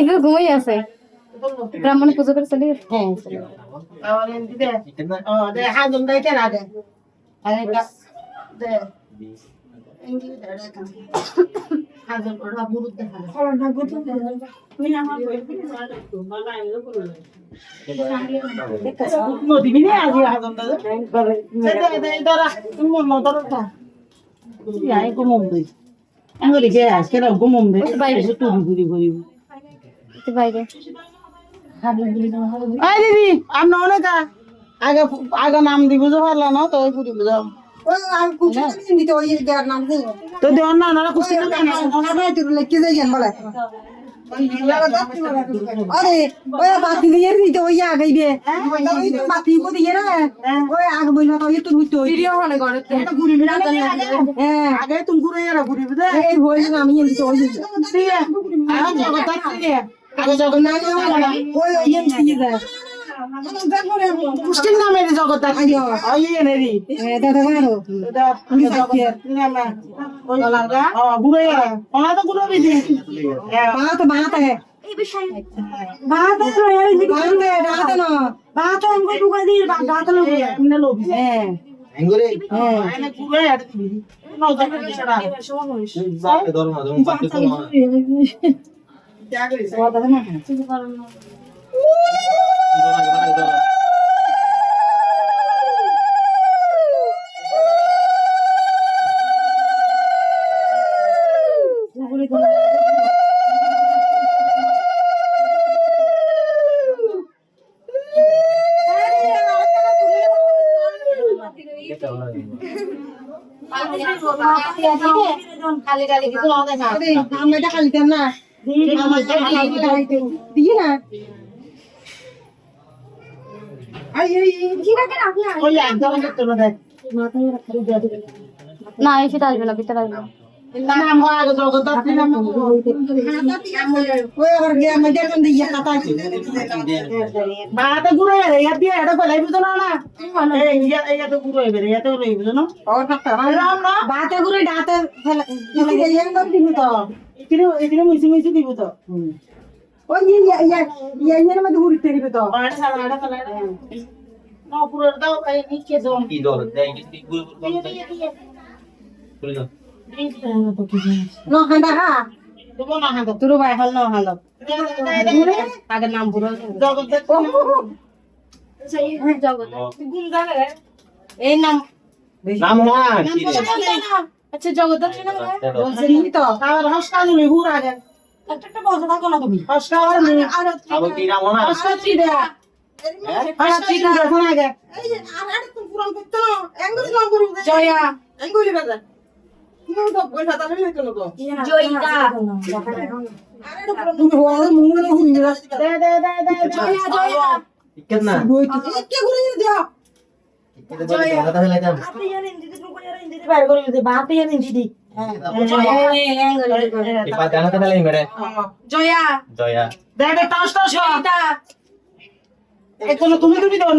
ಇದು ঘুমাই আছে ব্রাহ্মণ পুজো করে চলে গেছে বাইরে দিদি আমি অনেক আগে আগে নাম দিব যে পারল না তো ওই পুরি বুঝাম তো দেওয়ার না ওনারা খুশি अरे ओए बात ये नहीं तो ये आ गई बे बात ही को दिए ना ओए आगे बोल मत ये तू तो ভিডিও হলে করে ঘুরি বিনা আগে তুমি ঘুরে এরা ঘুরি বুঝে ए बोल ना আমি ये तो ये ঠিক আছে আগে জগৎ ঠিক আগে জগৎ না ओए ये नहीं है পুষ্টির নামে জগৎ আই নেরি दादा गारो এটা জগৎ নামে ওই লাগা ঘুরে এরা ওনা তো ঘুরে বিদি बात है बात है यार बात है ना बात है हमको दुका दी बात लो ইনে লোবি है এঙ্গুরে এনে ঘুরে এরা দিবি নাও দেখে সেটা জাকে ধরো না তুমি পাতে তো না যা করিস दादा ना খালি খালি কিছু না দেখা अरे हम बेटा खाली करना दिए ना ওই একদম করতে না দেখ না এসে আসবে না ভিতরে আসবে নাম হয় আগে জগৎ নাম ओए अगर गया मजा कर दिया खाता বাতে ঘুরে এরা ইয়া দিয়ে এটা ফলাই বুঝো না না এই ইয়া তো ঘুরে এবে ইয়া তো লই বুঝো না और डॉक्टर রাম না बात है गुरे डाटे चले ये कर दी तो এখানে এখানে মিছি মিছি দিব তো ओ ये ना मैं दूर तेरी पे तो আড়া সালা আড়া সালা না পুরো দাও এই নিচে জম কি দর দেই কি গুল গুল no handa ha দেবো না হাতে turu bai hal no hal আগে নাম পুরো জগৎ জগৎ গুণ জানে রে এই নাম নাম হয় কি রে আচ্ছা জগৎ না বলছে নি তো আর হাসকা দিলি হুর আগে একটা বলতে থাকো না তুমি হাসকা আর নি আবার কি নাম না হাসকা চি দে হাসকা চি দে শোনা আগে এই যে আর তুমি পুরান করতে না এঙ্গুলি নাম করব জয়া এঙ্গুলি বাজা তুমি তো পয়সা দাও না কেন তো জয়িতা তুমি হওয়ার মুখ না ঘুরি দে দে দে দে জয়া জয়া ঠিক না কে ঘুরি দিও জয় কথা লাগাম আপনি জানেন দিদি তুমি জানেন দিদি বাইরে করে দিদি বাতে জানেন দিদি এই পা জানা কথা লাগি মেরে জয়া জয়া দে দে টাস টাস জয়িতা এই তুমি দাও